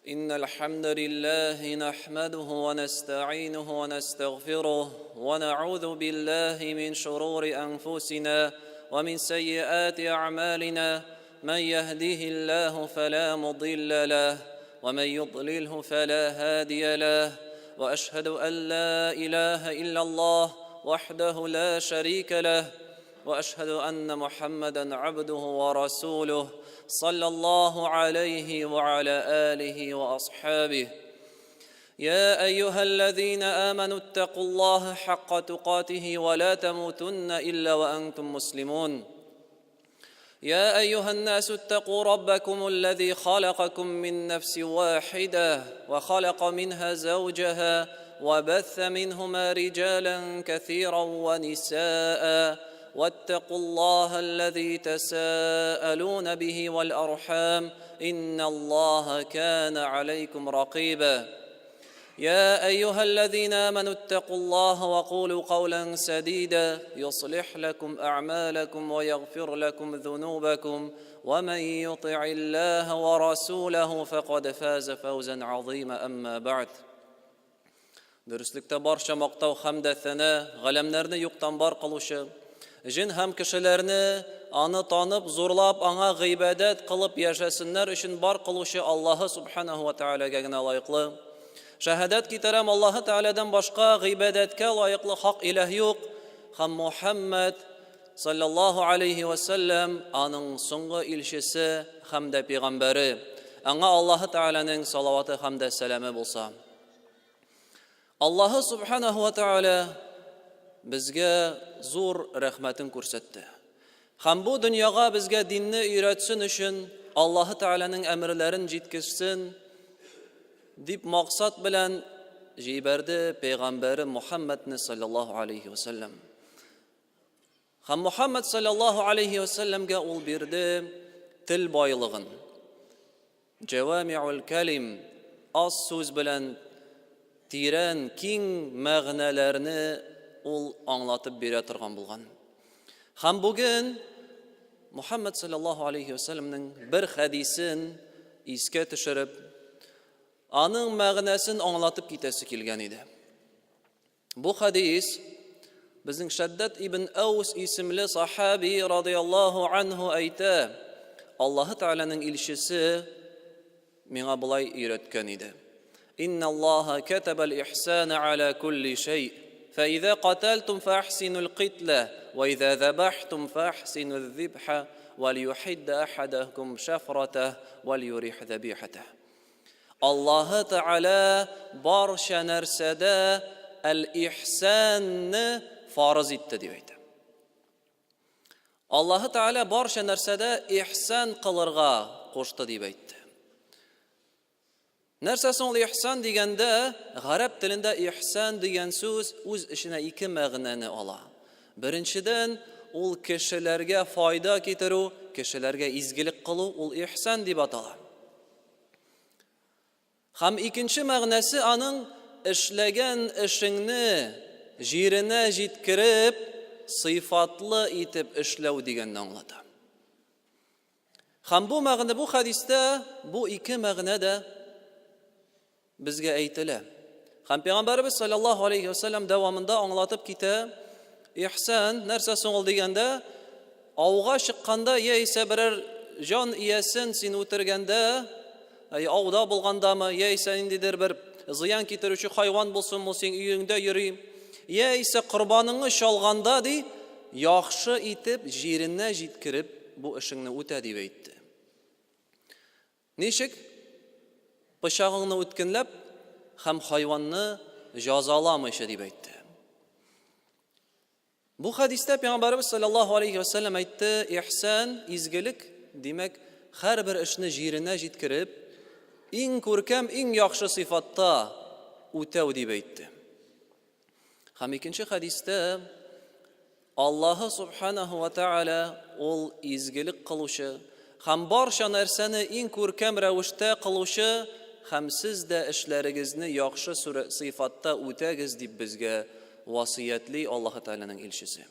إن الحمد لله نحمده ونستعينه ونستغفره ونعوذ بالله من شرور أنفسنا ومن سيئات أعمالنا من يهده الله فلا مضل له ومن يضلله فلا هادي له وأشهد أن لا إله إلا الله وحده لا شريك له وأشهد أن محمدًا عبده ورسوله صلى الله عليه وعلى آله وأصحابه يا أيها الذين آمنوا اتقوا الله حق تقاته ولا تموتن إلا وأنتم مسلمون يا أيها الناس اتقوا ربكم الذي خلقكم من نفس واحدة وخلق منها زوجها وبث منهما رجالا كثيرا ونساء واتقوا الله الذي تساءلون به والأرحام إن الله كان عليكم رقيبا يا أيها الذين آمنوا اتقوا الله وقولوا قولا سديدا يصلح لكم أعمالكم ويغفر لكم ذنوبكم ومن يطع الله ورسوله فقد فاز فوزا عظيما أما بعد Dürüstlükte barcha maqtav hamda sana, galamlarni yo'qdan bar qiluvchi, jin ham kishilarni ani tanib, zo'rlab, anga g'ibadat qilib yashasınlar uchun bar qiluvchi Alloh subhanahu va taolaga loyiqli. Shahadat kitaram Alloh taoladan boshqa g'ibadatga loyiqli haq iloh yo'q. Ham Muhammad sallallohu alayhi va sallam aning so'nggi elchisi hamda payg'ambari. Anga Alloh taolaning salavati hamda salami bo'lsa. Alloh subhanahu va taala bizga zo'r rahmatin ko'rsatdi. Ham bu dunyoga bizga dinni o'rgatsin uchun Alloh taolaning amrlarini yetkazsin deb maqsad bilan jibardi payg'ambari Muhammadni sallallohu alayhi va sallam. Ham Muhammad sallallohu alayhi va sallamga ul berdi til boylig'in. Javami'ul kalim az so'z bilan tiran keng ma'nolarni ul anglatib bera turgan bo'lgan. Ham bugun Muhammad sallallohu alayhi va sallamning bir hadisin esga tushirib, aning ma'nosini anglatib ketasi kelgan edi. Bu hadis bizning Shaddad ibn Aws ismli sahabi radhiyallohu anhu ayta, Alloh taolaning elchisi menga bulay o'rgatgan edi. إن الله كتب الإحسان على كل شيء فإذا قتلتم فأحسنوا القتلة وإذا ذبحتم فأحسنوا الذبح وليحد أحدكم شفرته وليريح ذبيحته الله تعالى برش نرسدا الإحسان فرض التدويت الله تعالى برش نرسدا إحسان قلرغا قشت ديبيت Narsason ihsan deganda, g'arab tilida ihsan degan so'z o'z ishina ikki ma'noni ola. Birinchidan, ul kishilarga foyda keltiruv, kishilarga izgilik qiluv, ul ihsan deb ataladi. Ham ikkinchi ma'nosi aning ishlagan ishingni jirina yetkirib, sifatli etib ishlav deganni anglatadi. Ham bu ma'no bu hadisda bu ikki ma'noda bizga aytila. Ham payg'ambarimiz sallallohu alayhi va sallam davomida anglatib keta, ihson narsa so'ngil deganda, ovga chiqqanda yeysa biror jon iyasin sen o'tirganda, ovda bo'lgandami, yeysa indidir bir ziyon keltiruvchi hayvon bo'lsinmi, sen uyingda yuring, yeysa qurboningni sholganda de, yaxshi etib jirinni yetkirib bu ishingni o'ta deb aytdi. Nechik Pishog'ingni o'tkinlab, ham hayvonni jazolamish deb aytdi. Bu hadisda payg'ambarimiz sallallohu alayhi va sallam aytdi, ihson izgilik demak har bir ishni jirina yetkirib, eng ko'rkam, eng yaxshi sifatda o'tav deb aytdi. Ham ikkinchi hadisda Alloh subhanahu va taala ol izgilik qiluvchi, ham barcha narsani eng ko'rkam ravishda qiluvchi, ham sizda ishlaringizni yaxshi sifatda o'tagiz deb bizga vasiyatli Alloh taolaning elchisi.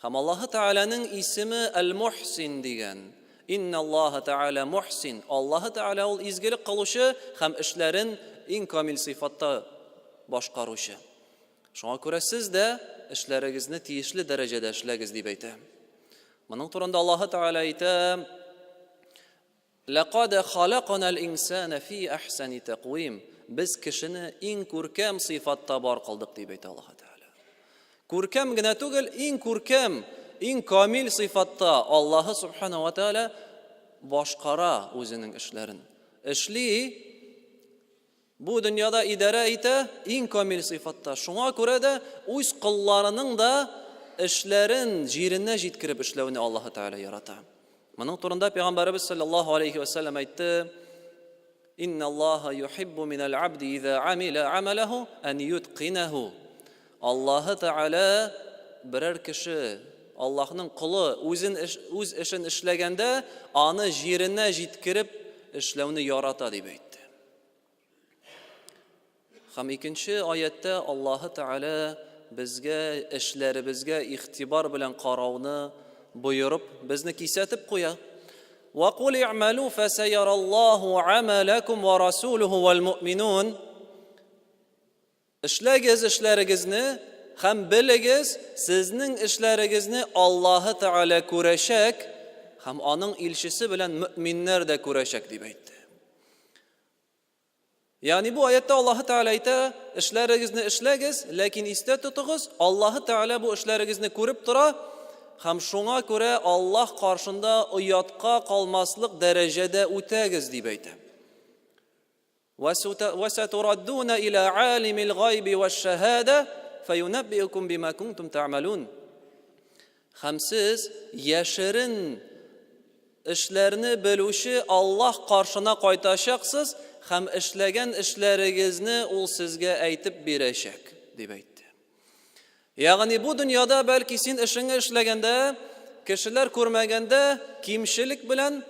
Ham Alloh taolaning ismi Al-Muhsin degan, Инналлаха та'аля мухсин. Аллаһы та'аля ул изгелек кылучы һәм эшләрен иң камил сыйфатта башкаручы. Шуңа күрә сез дә эшләрегезне тиешле дәрәҗәдә эшләгез дип әйтә. Моның турында Аллаһы та'аля әйтә: "Лaqad халaqнал инсана фи ахсани тaqвим." Без кешене иң күркәм сыйфатта бар кылдык дип әйтә Аллаһы та'аля. Күркәм генә түгел, иң күркәм, иң камил сыйфатта Аллаһы субханаһу ва та'аля башкара үзенең эшләрен. Эшли, бу дөньяда идарә итә иң камил сыйфатта. Шуңа күрә дә үз кылларының да эшләрен җиренә җиткереп эшләүне Аллаһы та'аля ярата. Моның турында Пәйгамбәрбез саллаллаһу алейхи ва саллям әйтте: "Инналлаха юхиббу минал абди иза амила амалаху ан йутқинаху." Аллаһы та'аля берәр кеше, Аллаһның кулы үз эшен эшләгәндә, аны җиренә җиткереп эшләүне ярата дип әйтте. Һәм икенче аятта Аллаһы та'аля безгә эшләребезгә игътибар белән карауны буйырып, безне кисәтеп куя. "Ва кул и'малу фасайараллаһу амалакум ва расулуху вал муъминун." Эшләгез эшләрегезне һәм белегез, сезнең эшләрегезне Аллаһы та'аля күрәшәк һәм аның илчесе белән мөэминнәр дә күрәшәк дип әйтте. Ягъни бу аятта Аллаһы та'аля әйтә: "Эшләрегезне эшләгез, ләкин истә тотыгыз, Аллаһы та'аля бу эшләрегезне күреп тора һәм шуңа күрә Аллаһ каршында уятка калмаслык дәрәҗәдә үтәгез" дип әйтә. "Васатураддуна иля алимил гайби ваш-шаһада фаюнаббиукум бима кунтум та'малун." Һәм сез яшерен эшләрне белүче Аллаһ каршына кайтачаксыз һәм эшләгән эшләрегезне ул сезгә әйтеп бирәчәк дип әйтте. Ягъни бу дөньяда бәлки син эшеңне эшләгәндә, кешеләр күрмәгәндә, кимчелек белән,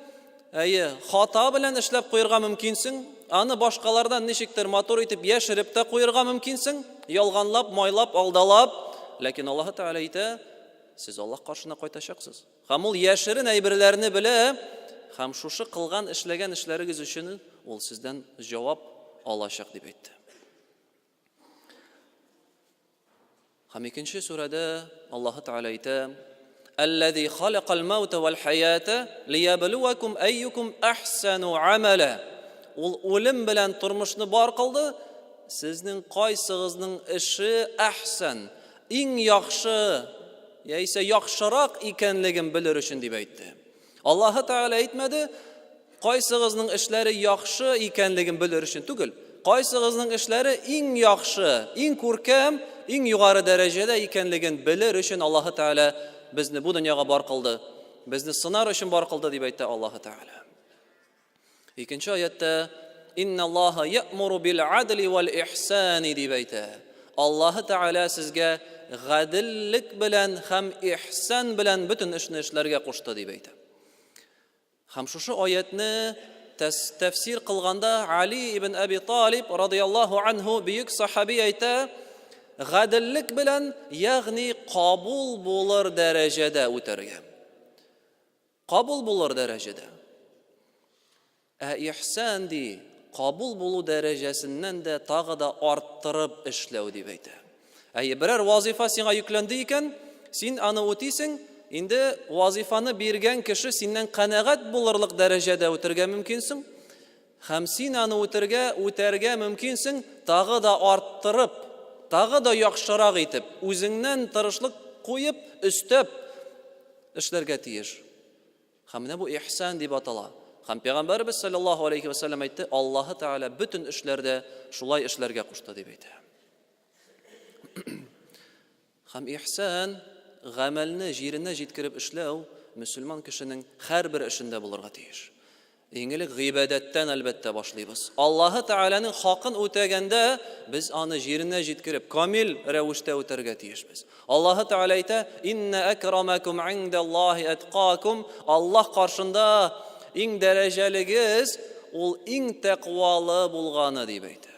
хата белән эшләп куярга мөмкинсең, аны башкалардан ничектер матур итеп яшереп тә куярга мөмкинсең, ялганлап, майлап, алдалап, ләкин Аллаһы та'аля әйтә: "Сез Аллаһ каршына кайтачаксыз." Һәм ул яшерен әйберләрне белә, һәм шушы кылган эшләгән эшләрегез өчен ул сездән җавап алачак дип әйтте. Һәм икенче сүрәдә Аллаһы та'аля әйтә: "Аллази халакал маута вал хаята лияблуакум айюкум ахсану амала." Ул үлем белән тормышны бар кылды, сезнең кайсыгызның эше ахсан, иң яхшы, яисә яхшырак икәнлеген белер өчен дип әйтте. Аллаһы та'аля әйтмәде, кайсыгызның эшләре яхшы икәнлеген белер өчен түгел. Кайсыгызның эшләре иң яхшы, иң күркәм, иң югары дәрәҗәдә икәнлеген белер өчен Аллаһы та'аля безне бу дөньяга бар кылды, безне сынар өчен бар кылды дип әйтте Аллаһы та'аля. Икенче аятта: "Инналлаха я'муру бил адли вал ихсани" дип әйтә. Аллаһы та'аля сезгә гадиллек белән һәм ихсан белән бөтен эшне эшләргә кушты дип әйтә. Һәм шушы аятны тәфсир кылганда Али ибн Аби Талиб радиллаһу анһу бөек сахаби әйтә: "Гадиллек белән, ягъни кабул булыр дәрәҗәдә үтәргә." Кабул булыр дәрәҗәдә. Ихсан ди, кабул булу дәрәҗәсеннән дә тагы да арттырып эшләү дип әйтә. Берәр вазифа сиңа йөкләнде икән, син аны үтисең, инде вазифаны биргән кеше синнән канәгать булырлык дәрәҗәдә үтәргә мөмкинсең, һәм син аны үтәргә мөмкинсең, тагы да арттырып, тагы да яхшырак итеп, үзеңнән тырышлык куеп, өстәп эшләргә тиеш. Һәм менә бу ихсан дип атала. Һәм Пәйгамбәрбез саллаллаһу алейхи ва саллям әйтте: "Аллаһы та'аля бөтен эшләрдә шулай эшләргә кушты" дип әйтә. Һәм ихсан, гамәлне җиренә җиткереп эшләү мөселман кешенең һәрбер эшендә булырга тиеш. Иңелек гыйбадәттән әлбәттә башлыйбыз. Аллаһы та'аляның хакын үтәгәндә без аны җиренә җиткереп камил рәвештә үтәргә тиешбез. Аллаһы та'аля әйтә: "Инна акрамакум индаллаһи атқакум." Аллаһ каршында иң дәрәҗәлегез ул иң тәкъвалы булганы дип әйтә.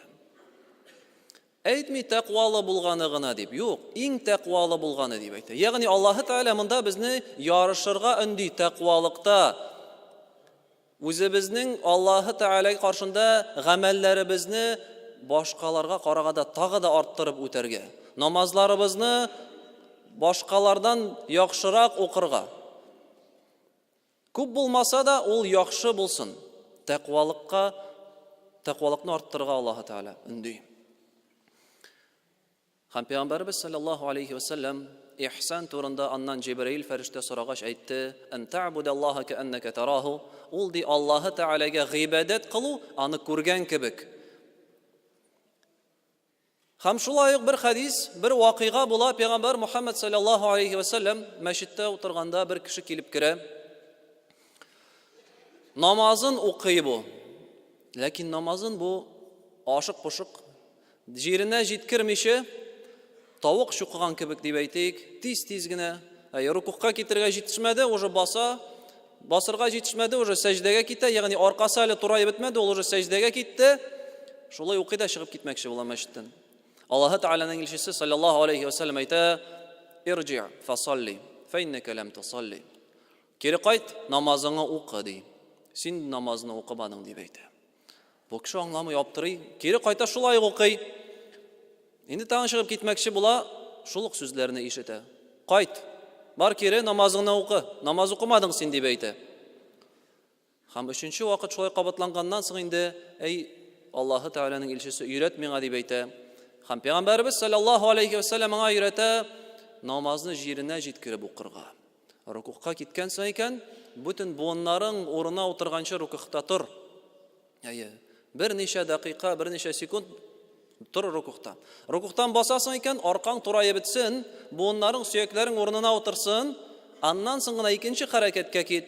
Әйтми тәкъвалы булганы гына дип, юк, иң тәкъвалы булганы дип әйтә. Ягъни Аллаһы та'аля монда безне ярышырга өнди тәкъвалыкта, Үзебезнең Аллаһы Тәгалә каршында гамәлләребезне башкаларга караганда тагы да арттырып үтәргә. Намазларыбызны башкалардан яхшырак укырга. Күп булмаса да ул яхшы булсын. Тәкъвалыкны арттырырга Аллаһы Тәгалә инди. Һәм Пәйгамбәрбез саллаллаһу алейхи ва саллям ихсан турында аннан Җибраил фәрештә сорагач әйтте: "Ан та'будаллаһа кааннака тараху." Ул ди Аллаһы Тәгаләгә гыйбадәт кылу аны күргән кебек. Һәм шулай ук бер хадис, бер вакыйга була. Пәйгамбәр Мөхәммәд саллаллаһу алейхи ва саллям мәчеттә утырганда бер кеше килеп керә. Намазын укый бу. Ләкин намазын бу ашык-пошык җиренә җиткермичә, тавык чукыган кебек дип әйтик, тиз-тиз генә, рукугка китергә җитешмәде, уже басырга җитешмәде, уже сәҗдәгә китә, ягъни аркасы әле турай бетмәде, ул уже сәҗдәгә китте. Шулай укый да чыгып китмәкче була мәчеттән. Аллаһы Тәгаләнең илчесе саллаллаһу алейхи ва саллям әйтә: "Ирҗи фасалли, фәиннәка лам тусалли." Кире кайт, намазыңны укы ди. Син намазны укымадың дип әйтә. Бу кеше аңламый аптырый, кире кайта шулай укый. Инде тагын чыгып китмәкче була, шул сүзләрне ишетә. Кайт, бар кире намазыңны укы. Намаз укымадың син дип әйтә. Һәм өченче вакыт шулай кабатланганнан соң инде, "Эй, Аллаһы Тәгаләнең илчесе, өйрәт миңа" дип әйтә. Һәм Пәйгамбәрбез саллаллаһу алейхи ва саллям аңа өйрәтә намазны җиренә җиткереп укырга. Рукугка киткән соң икән, бүтән буыннарың урынына утырганчы рукухта тор. Бер ничә дакыйка, бер ничә секунд тор рукухта. Рукухтан басасың икән, аркаң турайып бетсен, буыннарың, сөякләрең урынына утырсын, аннан соң гына икенче хәрәкәткә кит,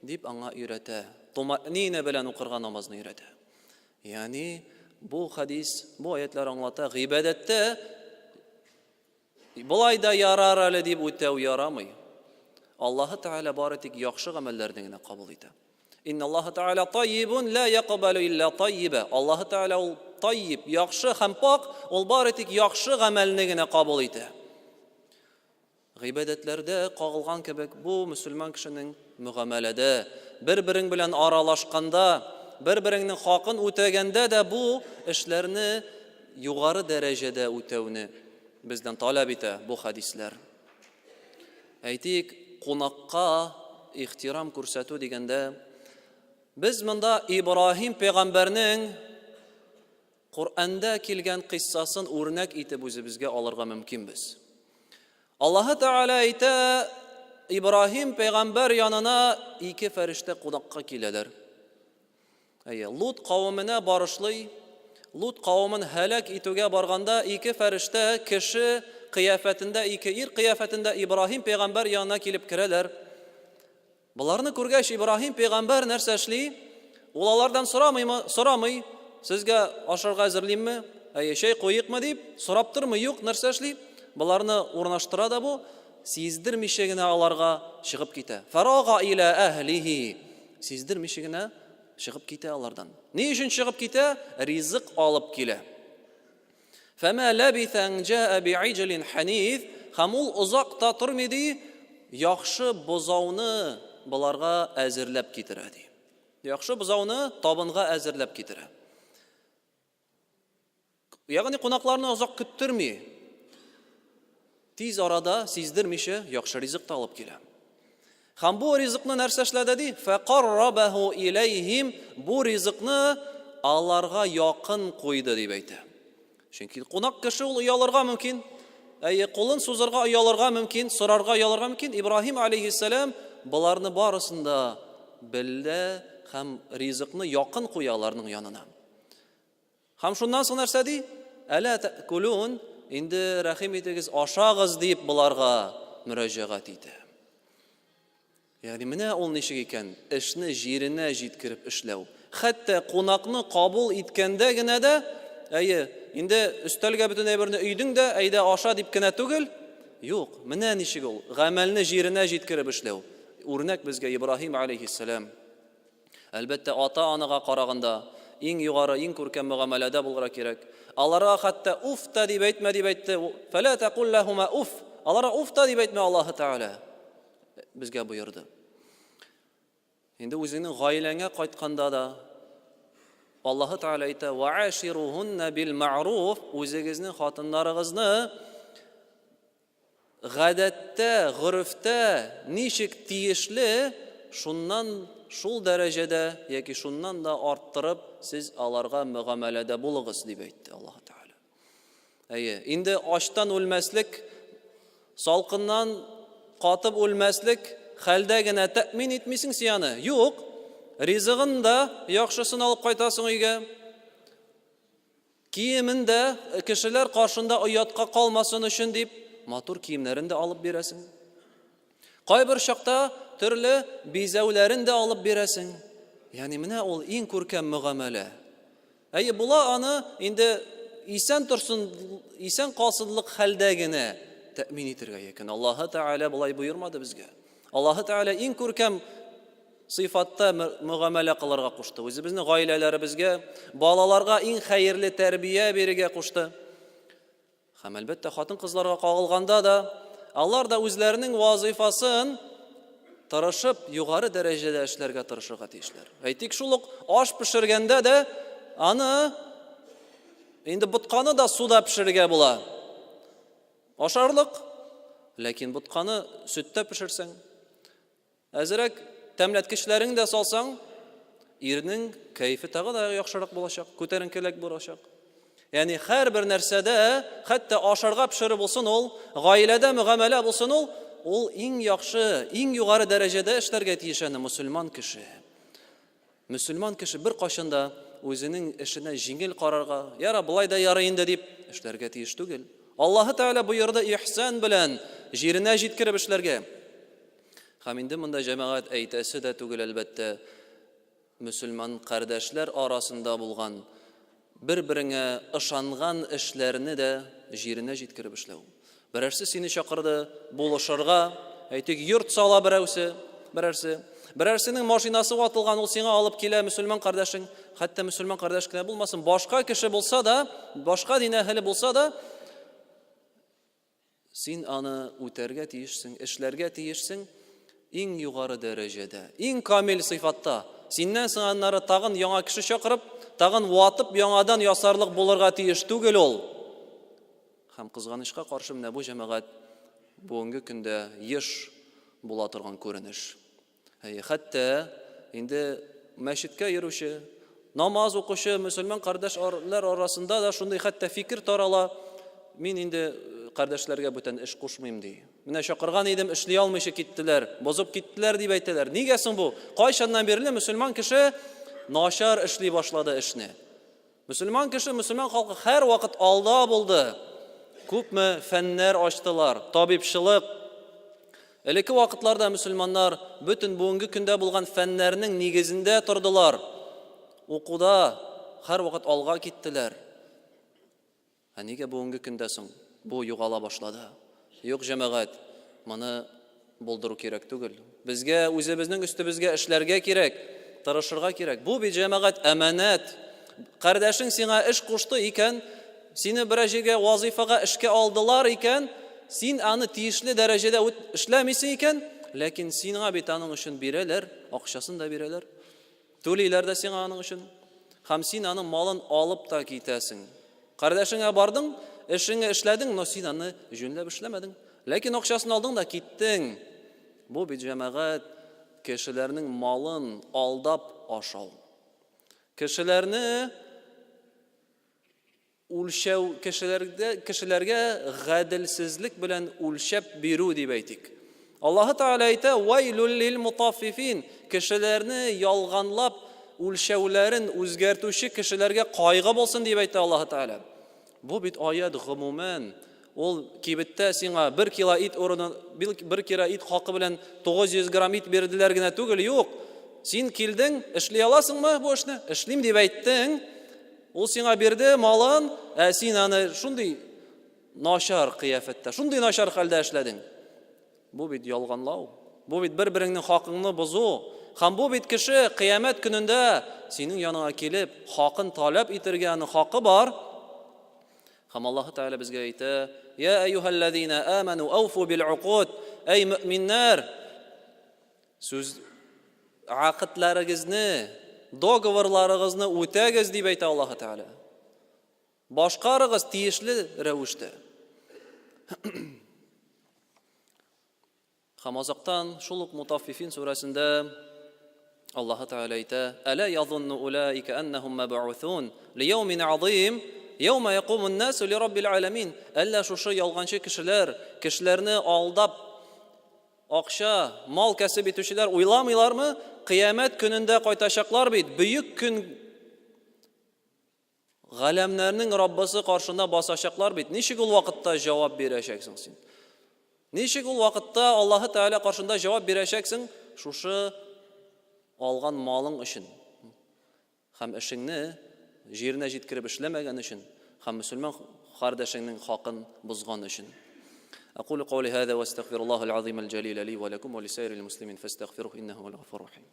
дип аңа өйрәтә. Тумаънина белән укырга намазны өйрәтә. Ягъни бу хадис, бу аятлар аңлата, гыйбадәттә булай да ярар әле дип үтәү ярамый. Аллаһы Тәгалә бары тик яхшы гамәлләрне генә кабул итә. Инна Аллаһа Тәгалә тайибун ла яқбалу илля тайиба. Аллаһы Тәгалә ул тайиб, яхшы һәм пак, ул бары тик яхшы гамәлне генә кабул итә. Гыйбадәтләрдә кагылган кебек бу мөселман кешенең мөгамәләдә, бер-берең белән аралашканда, бер-береңнең хакын үтәгәндә дә бу эшләрне югары дәрәҗәдә үтәүне бездән таләп итә бу хадисләр. Әйтик, кунакка ихтирам күрсәтү дигәндә, без монда Ибраһим пәйгамбәрнең Коръәндә килгән кыссасын үрнәк итеп үзебезгә алырга мөмкинбез. Аллаһы Тәгалә әйтә, Ибраһим пәйгамбәр янына ике фәрештә кунакка киләләр. Лут кавымына барышлый, Лут кавымын һәлак итүгә барганда ике фәрештә кеше кыяфәтендә, ике ир кыяфәтендә Ибраһим пәйгамбәр янына килеп керәләр. Буларны күргәч Ибраһим пәйгамбәр нәрсә эшли? Ул алардан сорамый, сезгә ашарга әзерлимме? Шәй куйыкмы дип сорап тормый, юк, нәрсә эшли? Буларны урнаштыра да бу, сиздермичә генә аларга чыгып китә. Фарага иля әһлиһи. Сиздермичә генә чыгып китә алардан. Ни өчен чыгып китә? Ризык алып килә. Фама лабиса ан жаа би'иджлин ханиф. Һәм ул озак та тормый ди, яхшы бозауны буларга әзерләп китерә ди. Яхшы бозауны табынга әзерләп китерә. Ягъни кунакларны озак көттерми. Тиз арада сиздермичә яхшы ризык та алып килә. Һәм бу ризыкны нәрсә эшләде ди? Фaqarrabahu илейһим. Бу ризыкны аларга якын куйды дип әйтә. Чөнки кунак кеше ул уялырга мөмкин. Кулын сузырга уялырга мөмкин, сорарга уялырга мөмкин. Ибраһим алейхиссалам буларны барысында белде һәм ризыкны якын куя аларның янына. Һәм шуннан соң нәрсә ди? Әла тәкулун. Инде рәхим итегез, ашагыз дип буларга мөрәҗәгать итә. Ягъни менә ул ничек икән? Эшне җиренә җиткереп эшләү. Хәтта кунакны кабул иткәндә генә дә, инде өстәлгә бөтен әйберне өйдең дә, әйдә аша дип кенә түгел. Юк, менә ничек ул? Гамәлне җиренә җиткереп эшләү. Үрнәк безгә Ибраһим алейхиссалам. Әлбәттә, ата-анага караганда иң югары, иң күркәм мөгамәләдә булырга кирәк. Аларга хәтта уф та дип әйтмә дип әйтте. Фәлә тaqul лаһума уф. Аларга уф та дип әйтмә Аллаһы Тәгалә. Безгә боерды. Инде үзеңнең гаиләңә кайтканда да Аллаһы Тәгалә әйтә: "Ваашируһунна бил маъруф", үзегезнең хатыннарыгызны гадәттә, гырыфтә ничек тиешле, шуннан шул дәрәҗәдә яки шуннан да арттырып сез аларга мөгамәләдә булыгыз дип әйтте Аллаһы Тәгалә. Әйе, инде ачтан үлмәслек, салкыннан катып үлмәслек хәлдә генә тәэмин итмисең сияны. Юк, ризыгын да яхшысын алып кайтасың өйгә. Киемен дә кешеләр каршында оятка калмасын өчен дип матур киемнәрен дә алып бирәсең. Кайбер чакта төрле бизәүләрен дә алып бирәсең. Ягъни менә ул иң күркәм мөгамәлә. Әйе, була аны инде исән торсын, исән калсынлык хәлдә генә тәэмин итәргә якын. Аллаһы Тәгалә булай буйырмады безгә. Аллаһы Тәгалә иң күркәм сыйфатта мөгамәлә кылырга кушты. Үзебезнең гаиләләребезгә, балаларга иң хәерле тәрбия бирергә кушты. Һәм әлбәттә хатын-кызларга кагылганда да алар да үзләренең вазифасын тырышып, югары дәрәҗәдә эшләргә тырышырга тиешләр. Әйтик, шул ук аш пешергәндә дә аны инде ботканы да суда пешерергә була. Ашарлык, ләкин ботканы сөттә пешерсәң, әзрәк тәмләткечләрен дә салсаң, ирнең кайфы тагы да яхшырак булачак, күтәренкелек булачак. Ягъни һәрбер нәрсәдә, хәтта ашарга пешереп булсын ул, гаиләдә мөгамәлә булсын ул иң яхшы, иң югары дәрәҗәдә эшләргә тиеш мөселман кеше. Мөселман кеше бер кашында үзенең эшенә җиңел карарга, яра булай да ярый инде дип эшләргә тиеш түгел. Аллаһы Тәгалә буйырды ихсан белән җиренә җиткереп эшләргә. Һәм инде монда җәмәгать әйтәсе дә түгел әлбәттә, мөселман кардәшләр арасында булган бер-береңә ышанган эшләрне дә җиренә җиткереп эшләү. Берәрсе сине чакырды булышырга, әйтик, йорт сала берәрсенең машинасы ватылган, ул сиңа алып килә мөселман кардәшең, хәтта мөселман кардәш кенә булмасын, башка кеше булса да, башка дин әһеле булса да, син аны үтәргә тиешсең, эшләргә тиешсең иң югары дәрәҗәдә, иң камил сыйфатта. Синнән соң аннары тагын яңа кеше чакырып, тагын ватып яңадан ясарлык булырга тиеш түгел ул. Һәм кызганычка каршы менә бу җәмәгать бүгенге көндә еш була торган күренеш. Хәтта инде мәчеткә йөрүче, намаз укучы мөселман кардәшләр арасында да шундый хәтта фикер тарала. Мин инде кардәшләргә бүтән эш кушмыйм ди. Менә чакырган идем, эшли алмыйча киттеләр, бозып киттеләр дип әйтәләр. Нигә соң бу? Кайчаннан бирле мөселман кеше начар эшли башлады эшне. Мөселман кеше, мөселман халкы һәр вакыт алда булды. Күпме фәннәр ачтылар, табибчылык. Элекке вакытларда мөселманнар бүтән бүгенге көндә булган фәннәрнең нигезендә тордылар. Укуда һәр вакыт алга киттеләр. Нигә бүгенге көндә соң бу югала башлады? Юк, җәмәгать, моны булдыру кирәк түгел. Безгә үзебезнең өстебезгә эшләргә кирәк, тырышырга кирәк. Бу бит җәмәгать әманәт. Кардәшең сиңа эш кушты икән, сине бер җиргә вазифага эшкә алдылар икән, син аны тиешле дәрәҗәдә эшләмисең икән, ләкин сиңа бит аның өчен бирәләр, акчасын да бирәләр. Түлиләр дә сиңа аның өчен. Һәм син аның малын алып та китәсең. Кардәшеңә бардың, эшеңне эшләдең, но син аны җүнләп эшләмәдең. Ләкин акчасын алдың да киттең. Бу бит җәмәгать кешеләрнең малын алдап ашау. Кешеләрне үлчәү, кешеләргә гаделсезлек белән үлчәп бирү дип әйтик. Аллаһы Тәгалә әйтә: "Вайлул лил мутаффифин", кешеләрне ялганлап үлчәүләрен үзгәртүче кешеләргә кайгы булсын дип әйтә Аллаһы Тәгалә. Бу бит аят гомумән. Ул кибеттә сиңа 1 кило ит урынын, 1 кило ит хакы белән 900 грамм ит бирделәр генә түгел, юк. Син килдең, эшли аласыңмы бу эшне? Эшлим дип әйттең. Ул сиңа бирде малын, син аны шундый начар кыяфәттә, шундый начар хәлдә эшләдең. Бу бит ялганлау. Бу бит бер-береңнең хакыңны бозу. Һәм бу бит кеше кыямәт көнендә синең яныңа килеп, хакын таләп итәргә аны хакы бар. Һәм Аллаһы Тәгалә безгә әйтә: "Я аyyuhallazina amanu awfu bil uqud", эй мөэминнәр, сүз aqidlaringizni, dogovorlaringizni o'tagiz deb aytadi Alloh taolo. Boshqarig'iz tiyishli ravishda. Hamazaqdan Shuluq Mutaffifin surasida Alloh taolo aytadi: "Ala yadhunnu ulaika annahum mab'uthun li yawmin 'azim yawma yaqumu an-nasu li rabbil alamin." Alla shu yolg'onchi kishilarni aldab oqsha, mol kasb etuvchilar o'ylamaylarmi? Qiyomat kunida qaytashaqlar bit. Buyuk kun g'alamlarning Robbisi qarshısida bosashaqlar bit. Nechik ul vaqtda javob berashaksың sen? Nechik ul vaqtda Alloh taolo qarshısida javob berashaksың? Shu olgan moling uchun, ham ishingni yerine yetkirib ishlamagan uchun, ham musulmon qardashingning haqin buzgan uchun. أقول قولي هذا واستغفر الله العظيم الجليل لي ولكم ولسائر المسلمين فاستغفروه إنه هو الغفور الرحيم.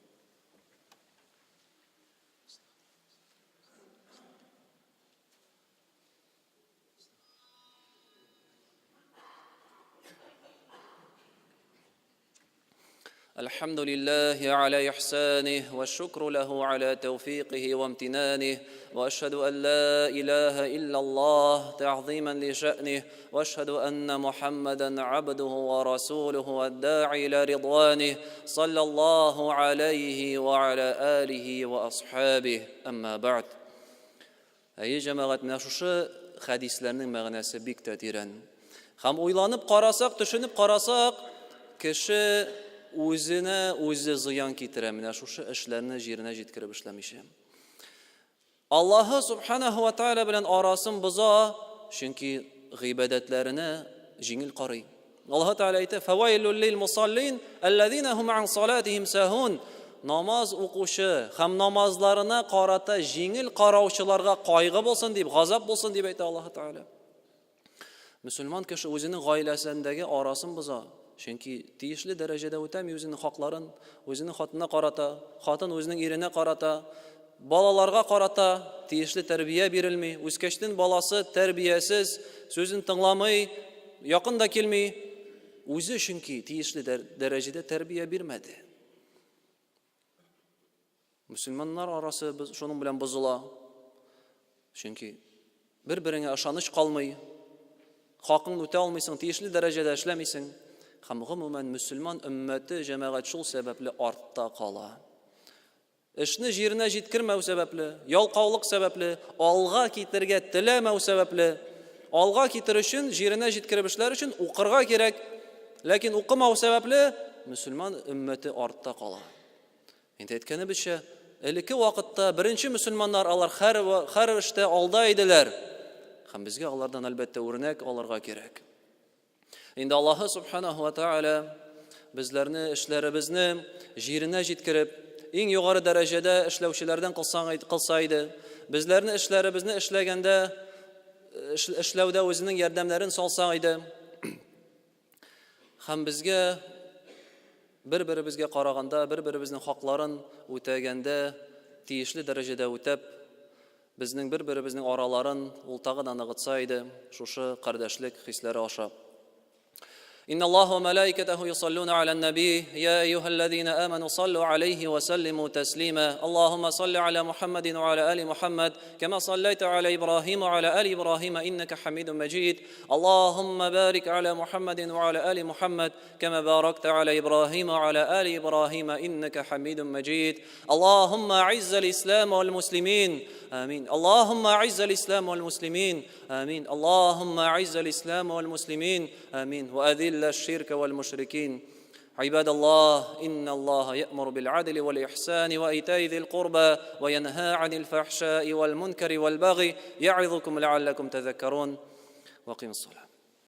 الحمد لله على إحسانه والشكر له على توفيقه وامتنانه وأشهد أن لا إله إلا الله تعظيما لشأنه وأشهد أن محمدا عبده ورسوله والداعي إلى رضوانه صلى الله عليه وعلى آله وأصحابه أما بعد. أي جماعة نشوش حديثلرنين معنası bik tetiren. Ham uylanıp qarasak, düşünüp qarasak, kişi o'zini o'zi ziyon keltiramiz. Shu ishlarni yerine yetkirib ishlamishi. Alloh subhanahu va taolo bilan orasin buzo, chunki g'ibodatlarini jingil qariy. Alloh taolo aytadi: "Fawailul lil musallin allazina hum an salatihim sahun." Namoz o'qishi ham namozlarini qarata jingil qarovchilarga qo'yg'i bo'lsin deb, g'azab bo'lsin deb aytadi Alloh taolo. Musulmon kishi o'zining oilasindagi orasin buzo. Chunki tiyishli darajada o'tami o'zining haqlarini, o'zining xotinga qarata, xotin o'zining eriga qarata, bolalarga qarata tiyishli tarbiya berilmay, o'zkashdan bolasi tarbiyasiz, so'zini tinglamay, yaqinda kelmay, o'zi chunki tiyishli darajada tarbiya bermadi. Musulmonlar orasi shuning bilan buzila. Chunki bir-biriga ishonch qolmay, haqingni o'ta olmaysan, tiyishli darajada ishlamaysan. Ham umuman musulmon ummati jamoat shu sababli ortda qola. Ishni yerine yetkirmau sababli, yolqovlik sababli, olg'a ketirga tilamau sababli, olg'a ketirish uchun, yerine yetkirib ishlar uchun o'qirga kerak, lekin o'qimau sababli musulmon ummati ortda qola. Endi aytganimizcha, ilki vaqtda birinchi musulmonlar ular har ishda olda edilar. Ham bizga ulardan albatta o'rnak olirga kerak. Endi Alloh subhanahu va taolo bizlarni ishlarimizni yerine yetkirib, eng yuqori darajada ishlovchilardan qilsaydi, bizlarni ishlarimizni ishlaganda, ishlovda o'zining yordamlarini solsaydi, ham bizga bir-birimizga qaraganda, bir-birimizning haqlarini o'taganda tiyishli darajada o'tab, bizning bir-birimizning oralarini o'ltag'idan ag'itsaydi, shu qardoshlik hislari oshib. إن الله وملائكته يصلون على النبي يا أيها الذين آمنوا صلوا عليه وسلموا تسليما اللهم صل على محمد وعلى آل محمد كما صليت على إبراهيم وعلى آل إبراهيم إنك حميد مجيد اللهم بارك على محمد وعلى آل محمد كما باركت على إبراهيم وعلى آل إبراهيم إنك حميد مجيد اللهم أعز الإسلام والمسلمين آمين اللهم أعز الإسلام والمسلمين آمين اللهم أعز الإسلام والمسلمين آمين وأذل الشرك والمشركين عباد الله إن الله يأمر بالعدل والإحسان وإيتاء ذي القربى وينهى عن الفحشاء والمنكر والبغي يعظكم لعلكم تذكرون وقيموا الصلاة